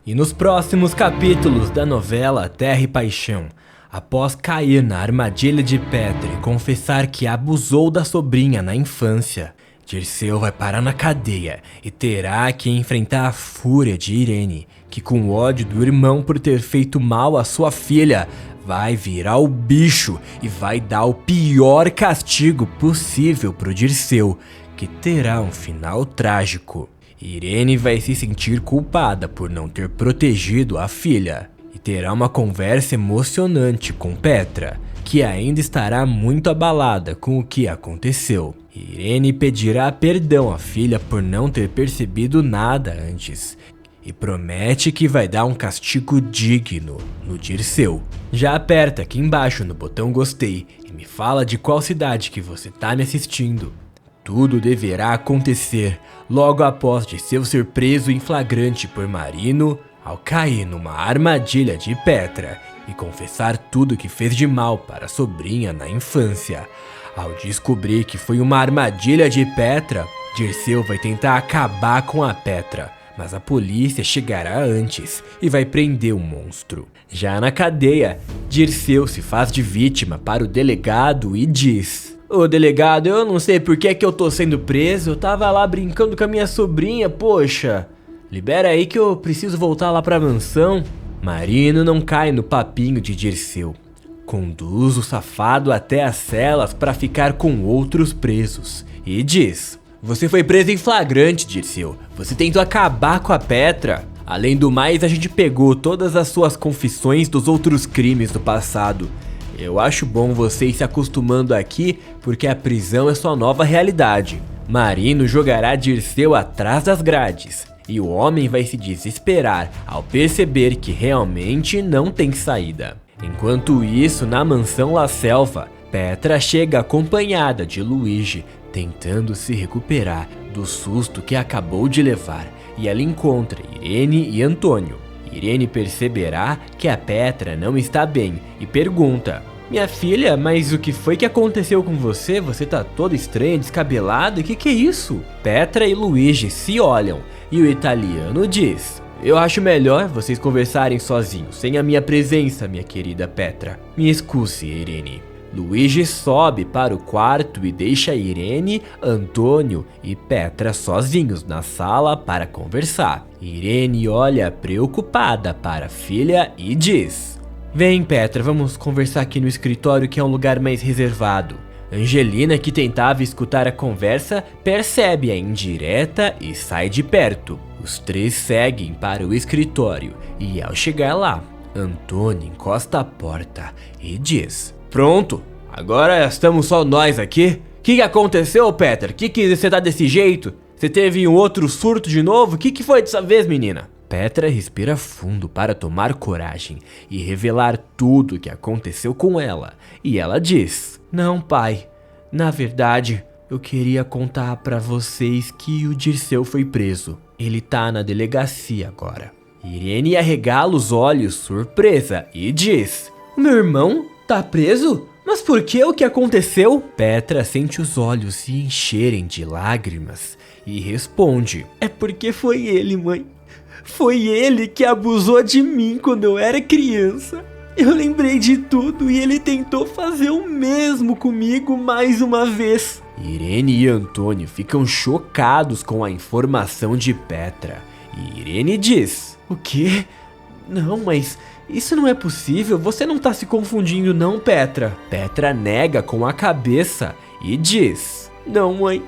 E nos próximos capítulos da novela Terra e Paixão, após cair na armadilha de Petra e confessar que abusou da sobrinha na infância, Dirceu vai parar na cadeia e terá que enfrentar a fúria de Irene, que com ódio do irmão por ter feito mal à sua filha, vai virar o bicho e vai dar o pior castigo possível pro Dirceu, que terá um final trágico. Irene vai se sentir culpada por não ter protegido a filha e terá uma conversa emocionante com Petra, que ainda estará muito abalada com o que aconteceu. Irene pedirá perdão à filha por não ter percebido nada antes e promete que vai dar um castigo digno no Dirceu. Já aperta aqui embaixo no botão gostei e me fala de qual cidade que você tá me assistindo. Tudo deverá acontecer logo após Dirceu ser preso em flagrante por Marino ao cair numa armadilha de Petra e confessar tudo que fez de mal para a sobrinha na infância. Ao descobrir que foi uma armadilha de Petra, Dirceu vai tentar acabar com a Petra, mas a polícia chegará antes e vai prender o monstro. Já na cadeia, Dirceu se faz de vítima para o delegado e diz: "Ô delegado, eu não sei por que eu tô sendo preso, eu tava lá brincando com a minha sobrinha, poxa. Libera aí que eu preciso voltar lá pra mansão." Marino não cai no papinho de Dirceu. Conduz o safado até as celas para ficar com outros presos e diz: "Você foi preso em flagrante, Dirceu. Você tentou acabar com a Petra. Além do mais, a gente pegou todas as suas confissões dos outros crimes do passado. Eu acho bom você ir se acostumando aqui, porque a prisão é sua nova realidade." Marino jogará Dirceu atrás das grades e o homem vai se desesperar ao perceber que realmente não tem saída. Enquanto isso, na mansão La Selva, Petra chega acompanhada de Luigi, tentando se recuperar do susto que acabou de levar, e ela encontra Irene e Antônio. Irene perceberá que a Petra não está bem e pergunta: "Minha filha, mas o que foi que aconteceu com você? Você tá toda estranha, descabelada, o que é isso?" Petra e Luigi se olham e o italiano diz: "Eu acho melhor vocês conversarem sozinhos, sem a minha presença, minha querida Petra. Me excuse, Irene." Luigi sobe para o quarto e deixa Irene, Antônio e Petra sozinhos na sala para conversar. Irene olha preocupada para a filha e diz: "Vem, Petra, vamos conversar aqui no escritório, que é um lugar mais reservado." Angelina, que tentava escutar a conversa, percebe a indireta e sai de perto. Os três seguem para o escritório e, ao chegar lá, Antônio encosta a porta e diz: "Pronto, agora estamos só nós aqui? O que aconteceu, Petra? Que você tá desse jeito? Você teve um outro surto de novo? O que foi dessa vez, menina?" Petra respira fundo para tomar coragem e revelar tudo o que aconteceu com ela. E ela diz: "Não, pai. Na verdade, eu queria contar pra vocês que o Dirceu foi preso. Ele tá na delegacia agora." Irene arregala os olhos, surpresa, e diz: "O meu irmão tá preso? Mas por que? O que aconteceu?" Petra sente os olhos se encherem de lágrimas e responde: "É porque foi ele, mãe. Foi ele que abusou de mim quando eu era criança. Eu lembrei de tudo e ele tentou fazer o mesmo comigo mais uma vez." Irene e Antônio ficam chocados com a informação de Petra. E Irene diz: "O quê? Não, mas isso não é possível. Você não tá se confundindo não, Petra." Petra nega com a cabeça e diz: "Não, mãe.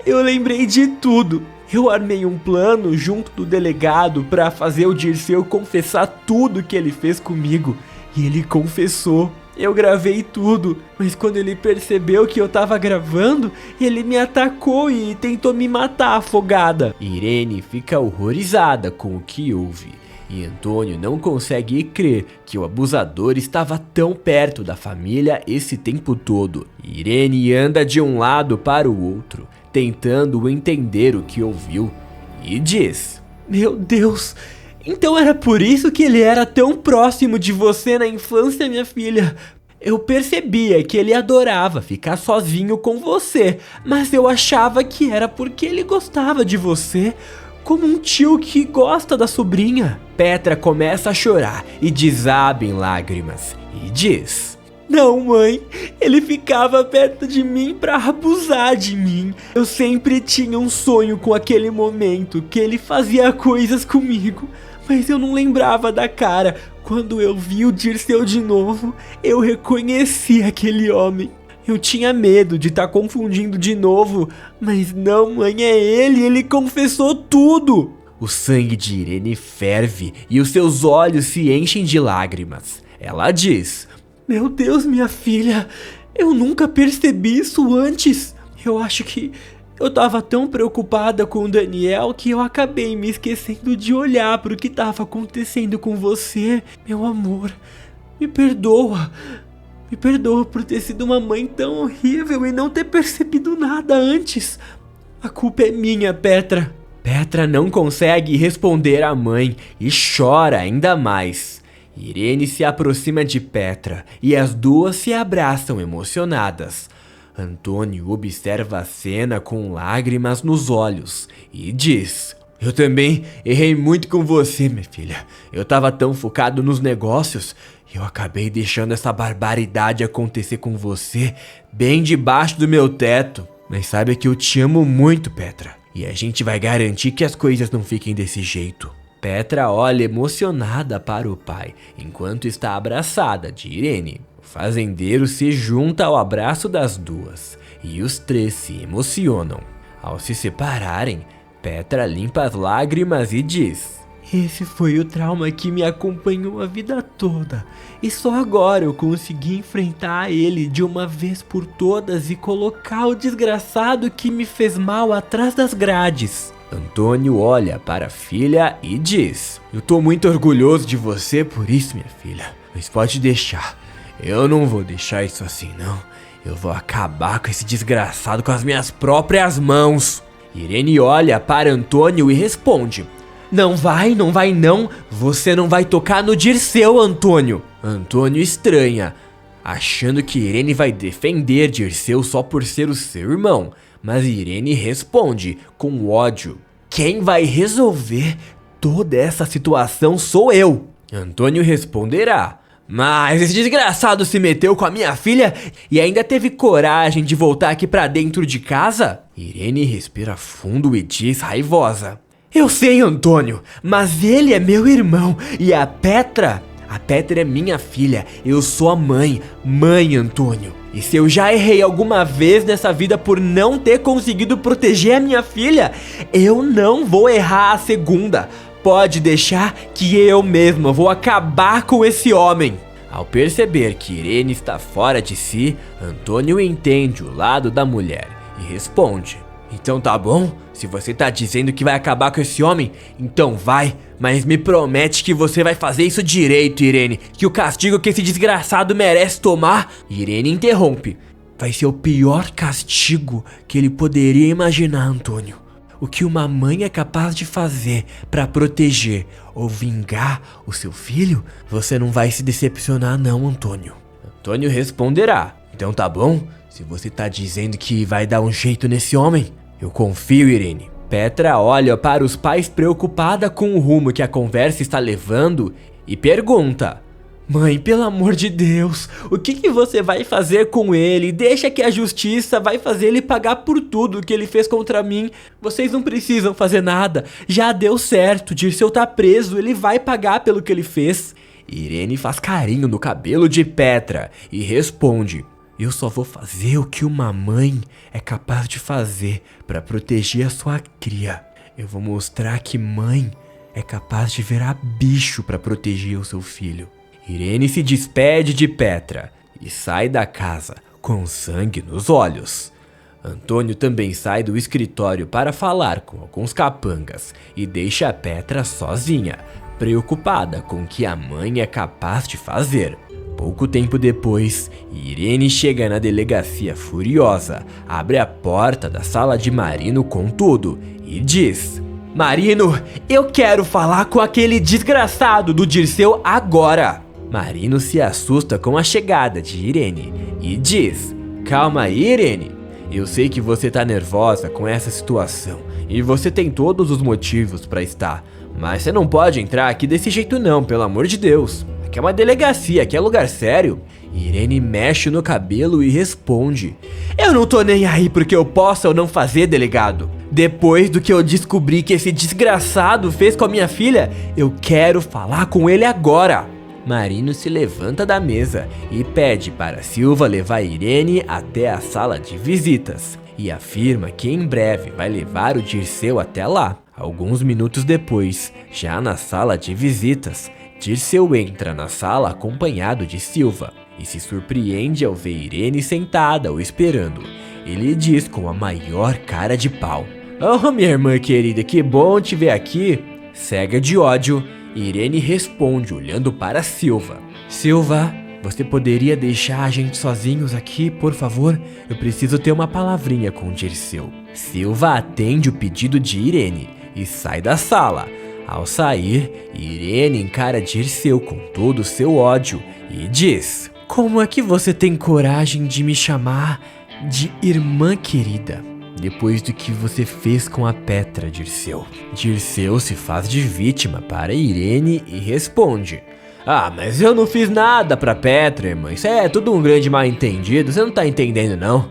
Eu lembrei de tudo. Eu armei um plano junto do delegado pra fazer o Dirceu confessar tudo que ele fez comigo. E ele confessou. Eu gravei tudo, mas quando ele percebeu que eu tava gravando, ele me atacou e tentou me matar afogada." Irene fica horrorizada com o que ouve. E Antônio não consegue crer que o abusador estava tão perto da família esse tempo todo. Irene anda de um lado para o outro, tentando entender o que ouviu, e diz: "Meu Deus, então era por isso que ele era tão próximo de você na infância, minha filha. Eu percebia que ele adorava ficar sozinho com você, mas eu achava que era porque ele gostava de você, como um tio que gosta da sobrinha." Petra começa a chorar e desaba em lágrimas e diz: "Não, mãe, ele ficava perto de mim pra abusar de mim. Eu sempre tinha um sonho com aquele momento que ele fazia coisas comigo, mas eu não lembrava da cara. Quando eu vi o Dirceu de novo, eu reconheci aquele homem. Eu tinha medo de estar confundindo de novo, mas não, mãe, é ele confessou tudo." O sangue de Irene ferve e os seus olhos se enchem de lágrimas. Ela diz: "Meu Deus, minha filha, eu nunca percebi isso antes. Eu acho que eu tava tão preocupada com o Daniel que eu acabei me esquecendo de olhar para o que tava acontecendo com você. Meu amor, me perdoa. Me perdoa por ter sido uma mãe tão horrível e não ter percebido nada antes. A culpa é minha, Petra." Petra não consegue responder à mãe e chora ainda mais. Irene se aproxima de Petra e as duas se abraçam emocionadas. Antônio observa a cena com lágrimas nos olhos e diz: "Eu também errei muito com você, minha filha. Eu tava tão focado nos negócios e eu acabei deixando essa barbaridade acontecer com você bem debaixo do meu teto. Mas saiba que eu te amo muito, Petra, e a gente vai garantir que as coisas não fiquem desse jeito." Petra olha emocionada para o pai, enquanto está abraçada de Irene. O fazendeiro se junta ao abraço das duas, e os três se emocionam. Ao se separarem, Petra limpa as lágrimas e diz: "Esse foi o trauma que me acompanhou a vida toda, e só agora eu consegui enfrentar ele de uma vez por todas e colocar o desgraçado que me fez mal atrás das grades." Antônio olha para a filha e diz: "Eu tô muito orgulhoso de você por isso, minha filha, mas pode deixar, eu não vou deixar isso assim não. Eu vou acabar com esse desgraçado com as minhas próprias mãos." Irene olha para Antônio e responde: Não vai não, você não vai tocar no Dirceu, Antônio." Antônio estranha, achando que Irene vai defender Dirceu só por ser o seu irmão, mas Irene responde com ódio: "Quem vai resolver toda essa situação sou eu." Antônio responderá: "Mas esse desgraçado se meteu com a minha filha e ainda teve coragem de voltar aqui pra dentro de casa?" Irene respira fundo e diz raivosa: "Eu sei, Antônio, mas ele é meu irmão e a Petra é minha filha. Eu sou a mãe, Antônio. E se eu já errei alguma vez nessa vida por não ter conseguido proteger a minha filha, eu não vou errar a segunda. Pode deixar que eu mesma vou acabar com esse homem." Ao perceber que Irene está fora de si, Antônio entende o lado da mulher e responde: "Então tá bom, se você tá dizendo que vai acabar com esse homem, então vai, mas me promete que você vai fazer isso direito, Irene, que o castigo que esse desgraçado merece tomar..." Irene interrompe: "Vai ser o pior castigo que ele poderia imaginar, Antônio. O que uma mãe é capaz de fazer pra proteger ou vingar o seu filho, você não vai se decepcionar não, Antônio." Antônio responderá: "Então tá bom, se você tá dizendo que vai dar um jeito nesse homem, eu confio, Irene." Petra olha para os pais preocupada com o rumo que a conversa está levando e pergunta: "Mãe, pelo amor de Deus, o que você vai fazer com ele? Deixa que a justiça vai fazer ele pagar por tudo que ele fez contra mim. Vocês não precisam fazer nada, já deu certo, Dirceu tá preso, ele vai pagar pelo que ele fez." Irene faz carinho no cabelo de Petra e responde: "Eu só vou fazer o que uma mãe é capaz de fazer para proteger a sua cria. Eu vou mostrar que mãe é capaz de virar bicho para proteger o seu filho." Irene se despede de Petra e sai da casa com sangue nos olhos. Antônio também sai do escritório para falar com alguns capangas e deixa Petra sozinha, preocupada com o que a mãe é capaz de fazer. Pouco tempo depois, Irene chega na delegacia furiosa, abre a porta da sala de Marino com tudo e diz: "Marino, eu quero falar com aquele desgraçado do Dirceu agora." Marino se assusta com a chegada de Irene e diz: "Calma aí, Irene. Eu sei que você tá nervosa com essa situação e você tem todos os motivos para estar, Mas você não pode entrar aqui desse jeito não, pelo amor de Deus. Aqui é uma delegacia, aqui é lugar sério. Irene mexe no cabelo e responde: eu não tô nem aí porque eu posso ou não fazer, delegado. Depois do que eu descobri que esse desgraçado fez com a minha filha, eu quero falar com ele agora. Marino se levanta da mesa e pede para Silva levar Irene até a sala de visitas e afirma que em breve vai levar o Dirceu até lá. Alguns minutos depois, já na sala de visitas, Dirceu entra na sala acompanhado de Silva e se surpreende ao ver Irene sentada o esperando. Ele diz com a maior cara de pau: oh, minha irmã querida, que bom te ver aqui. Cega de ódio, Irene responde olhando para Silva: Silva, você poderia deixar a gente sozinhos aqui, por favor? Eu preciso ter uma palavrinha com o Dirceu. Silva atende o pedido de Irene e sai da sala. Ao sair, Irene encara Dirceu com todo o seu ódio e diz: como é que você tem coragem de me chamar de irmã querida? Depois do que você fez com a Petra, Dirceu. Dirceu se faz de vítima para Irene e responde: ah, mas eu não fiz nada pra Petra, irmã. Isso é tudo um grande mal entendido, você não tá entendendo não.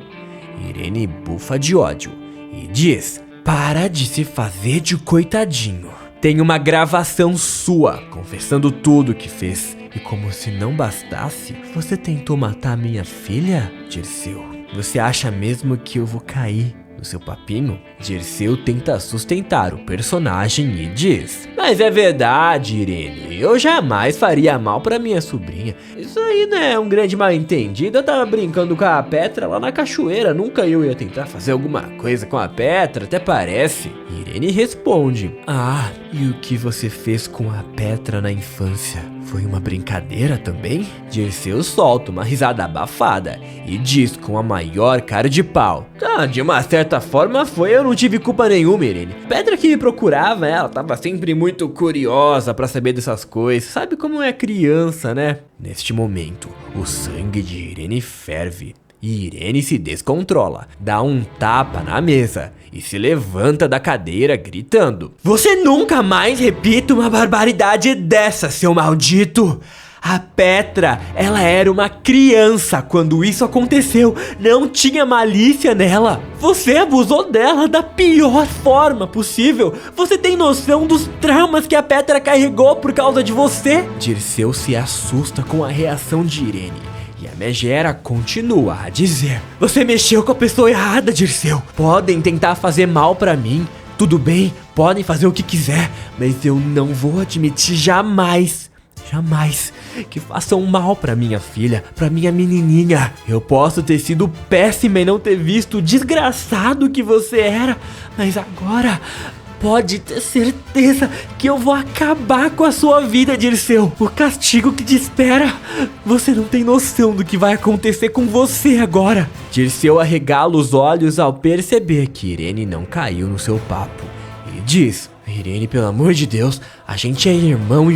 Irene bufa de ódio e diz: para de se fazer de coitadinho. Tem uma gravação sua confessando tudo o que fez. E como se não bastasse, você tentou matar minha filha, Dirceu? Você acha mesmo que eu vou cair no seu papinho? Dirceu tenta sustentar o personagem e diz: mas é verdade, Irene, eu jamais faria mal pra minha sobrinha. Isso aí não é um grande mal entendido. Eu tava brincando com a Petra lá na cachoeira, nunca eu ia tentar fazer alguma coisa com a Petra, até parece. Irene responde: ah, e o que você fez com a Petra na infância? Foi uma brincadeira também? Dirceu solta uma risada abafada e diz com a maior cara de pau: ah, de uma certa forma foi, eu não tive culpa nenhuma, Irene. Petra que me procurava, ela tava sempre muito curiosa pra saber dessas coisas. Sabe como é criança, né? Neste momento, o sangue de Irene ferve. E Irene se descontrola, dá um tapa na mesa e se levanta da cadeira gritando: você nunca mais repita uma barbaridade dessa, seu maldito! A Petra, ela era uma criança quando isso aconteceu, não tinha malícia nela. Você abusou dela da pior forma possível. Você tem noção dos traumas que a Petra carregou por causa de você? Dirceu se assusta com a reação de Irene. E a megera continua a dizer: você mexeu com a pessoa errada, Dirceu. Podem tentar fazer mal pra mim, tudo bem, podem fazer o que quiser, mas eu não vou admitir jamais que façam mal pra minha filha, pra minha menininha. Eu posso ter sido péssima e não ter visto o desgraçado que você era, mas agora pode ter certeza que eu vou acabar com a sua vida, Dirceu. O castigo que te espera. Você não tem noção do que vai acontecer com você agora. Dirceu arregala os olhos ao perceber que Irene não caiu no seu papo e diz: Irene, pelo amor de Deus, a gente é irmão.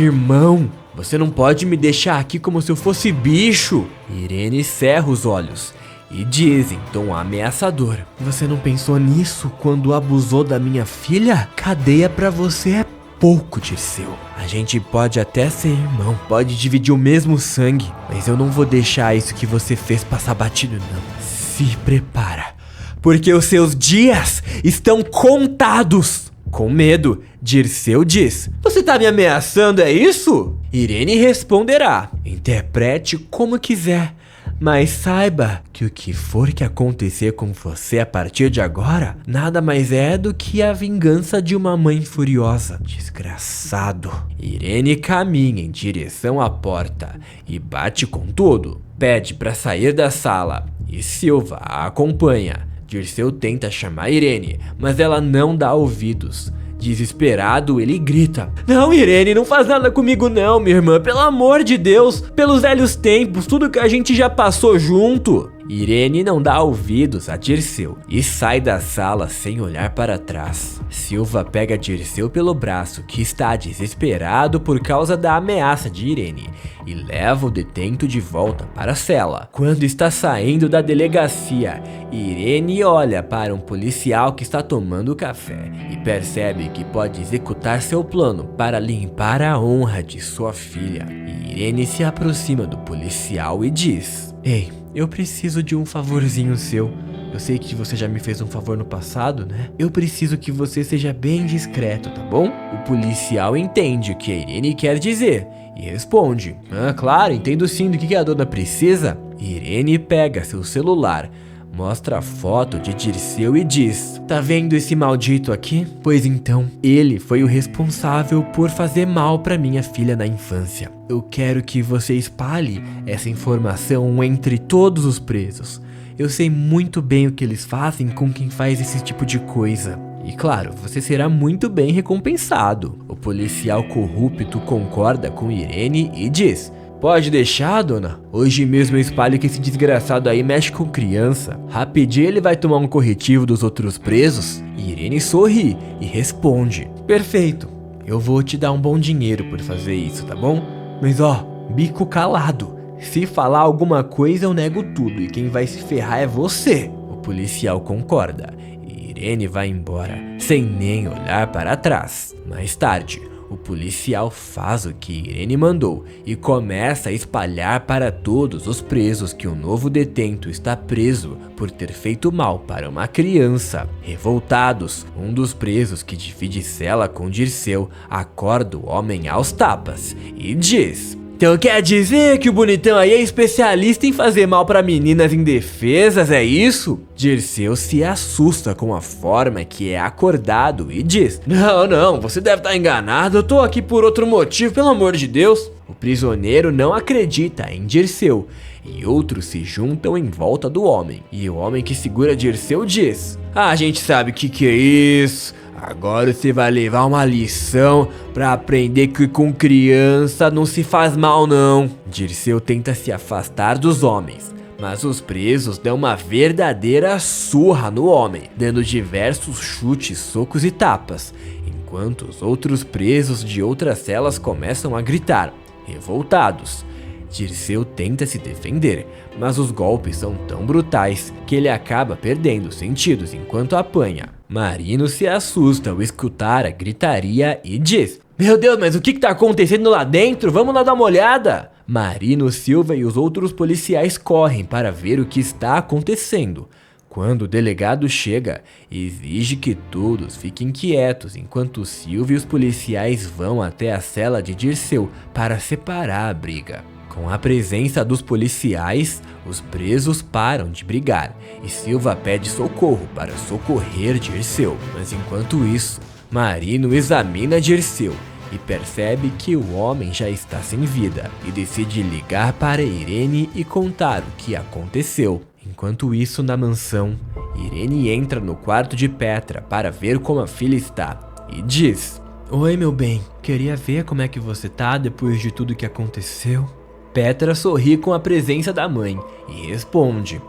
Você não pode me deixar aqui como se eu fosse bicho. Irene cerra os olhos e diz em tom ameaçador: você não pensou nisso quando abusou da minha filha? Cadeia pra você é pouco, Dirceu. A gente pode até ser irmão, pode dividir o mesmo sangue, mas eu não vou deixar isso que você fez passar batido, não. Se prepara, porque os seus dias estão contados. Com medo, Dirceu diz: você tá me ameaçando, é isso? Irene responderá: interprete como quiser, mas saiba que o que for que acontecer com você a partir de agora, nada mais é do que a vingança de uma mãe furiosa. Desgraçado. Irene caminha em direção à porta e bate com tudo. Pede pra sair da sala e Silva a acompanha. Dirceu tenta chamar Irene, mas ela não dá ouvidos. Desesperado, ele grita: não, Irene, não faz nada comigo não, minha irmã, pelo amor de Deus, pelos velhos tempos, tudo que a gente já passou junto. Irene não dá ouvidos a Dirceu e sai da sala sem olhar para trás. Silva pega Dirceu pelo braço, que está desesperado por causa da ameaça de Irene, e leva o detento de volta para a cela. Quando está saindo da delegacia, Irene olha para um policial que está tomando café e percebe que pode executar seu plano para limpar a honra de sua filha. Irene se aproxima do policial e diz: "Ei, eu preciso de um favorzinho seu. Eu sei que você já me fez um favor no passado, né? Eu preciso que você seja bem discreto, tá bom?" O policial entende o que a Irene quer dizer e responde: claro, entendo sim, do que a dona precisa?" Irene pega seu celular, mostra a foto de Dirceu e diz: "Tá vendo esse maldito aqui? Pois então, ele foi o responsável por fazer mal pra minha filha na infância. Eu quero que você espalhe essa informação entre todos os presos. Eu sei muito bem o que eles fazem com quem faz esse tipo de coisa. E claro, você será muito bem recompensado." O policial corrupto concorda com Irene e diz: "Pode deixar, dona. Hoje mesmo eu espalho que esse desgraçado aí mexe com criança. Rapidinho ele vai tomar um corretivo dos outros presos." Irene sorri e responde: "Perfeito. Eu vou te dar um bom dinheiro por fazer isso, tá bom? Mas ó, bico calado. Se falar alguma coisa eu nego tudo e quem vai se ferrar é você." O policial concorda e Irene vai embora, sem nem olhar para trás. Mais tarde, o policial faz o que Irene mandou e começa a espalhar para todos os presos que o novo detento está preso por ter feito mal para uma criança. Revoltados, um dos presos que divide cela com Dirceu acorda o homem aos tapas e diz: "Então quer dizer que o bonitão aí é especialista em fazer mal pra meninas indefesas, é isso?" Dirceu se assusta com a forma que é acordado e diz: Não, você deve estar enganado, eu tô aqui por outro motivo, pelo amor de Deus." O prisioneiro não acredita em Dirceu e outros se juntam em volta do homem. E o homem que segura Dirceu diz: "A gente sabe o que é isso. Agora você vai levar uma lição pra aprender que com criança não se faz mal não." Dirceu tenta se afastar dos homens, mas os presos dão uma verdadeira surra no homem, dando diversos chutes, socos e tapas, enquanto os outros presos de outras celas começam a gritar, revoltados. Dirceu tenta se defender, mas os golpes são tão brutais que ele acaba perdendo os sentidos enquanto apanha. Marino se assusta ao escutar a gritaria e diz: "Meu Deus, mas o que tá acontecendo lá dentro? Vamos lá dar uma olhada." Marino, Silva e os outros policiais correm para ver o que está acontecendo. Quando o delegado chega, exige que todos fiquem quietos enquanto Silva e os policiais vão até a cela de Dirceu para separar a briga. Com a presença dos policiais, os presos param de brigar e Silva pede socorro para socorrer Dirceu. Mas enquanto isso, Marino examina Dirceu e percebe que o homem já está sem vida e decide ligar para Irene e contar o que aconteceu. Enquanto isso, na mansão, Irene entra no quarto de Petra para ver como a filha está e diz: "Oi, meu bem, queria ver como é que você tá depois de tudo que aconteceu." Petra sorri com a presença da mãe e responde: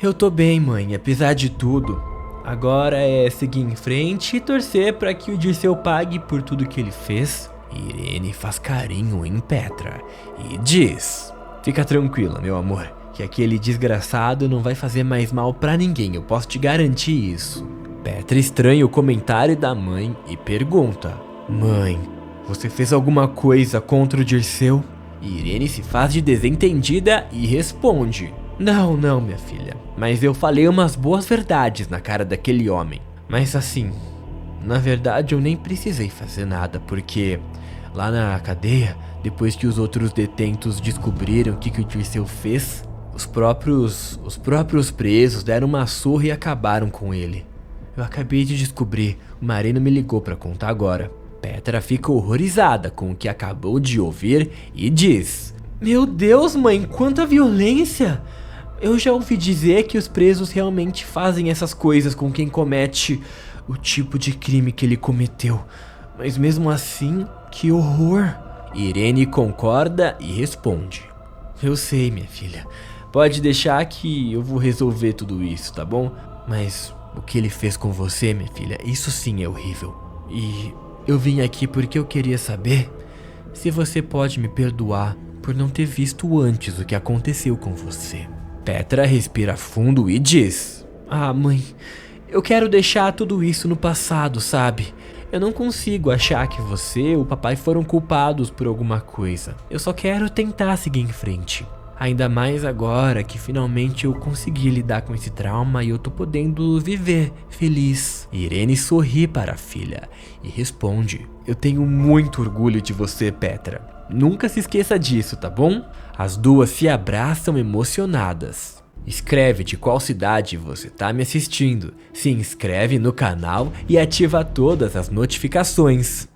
"Eu tô bem, mãe, apesar de tudo. Agora é seguir em frente e torcer para que o Dirceu pague por tudo que ele fez." Irene faz carinho em Petra e diz: "Fica tranquila, meu amor, que aquele desgraçado não vai fazer mais mal pra ninguém, eu posso te garantir isso." Petra estranha o comentário da mãe e pergunta: "Mãe, você fez alguma coisa contra o Dirceu?" Irene se faz de desentendida e responde: Não, minha filha, mas eu falei umas boas verdades na cara daquele homem. Mas assim, na verdade eu nem precisei fazer nada, porque lá na cadeia, depois que os outros detentos descobriram o que o Dirceu fez, os próprios presos deram uma surra e acabaram com ele. Eu acabei de descobrir, o Marino me ligou pra contar agora." Petra fica horrorizada com o que acabou de ouvir e diz: "Meu Deus, mãe, quanta violência! Eu já ouvi dizer que os presos realmente fazem essas coisas com quem comete o tipo de crime que ele cometeu. Mas mesmo assim, que horror!" Irene concorda e responde: "Eu sei, minha filha. Pode deixar que eu vou resolver tudo isso, tá bom? Mas o que ele fez com você, minha filha, isso sim é horrível. E eu vim aqui porque eu queria saber se você pode me perdoar por não ter visto antes o que aconteceu com você. Petra respira fundo e diz: Ah, mãe, eu quero deixar tudo isso no passado, sabe? Eu não consigo achar que você e o papai foram culpados por alguma coisa. Eu só quero tentar seguir em frente. Ainda mais agora que finalmente eu consegui lidar com esse trauma e eu tô podendo viver feliz. Irene sorri para a filha e responde: Eu tenho muito orgulho de você, Petra. Nunca se esqueça disso, tá bom? As duas se abraçam emocionadas. Escreve de qual cidade você tá me assistindo, se inscreve no canal e ativa todas as notificações.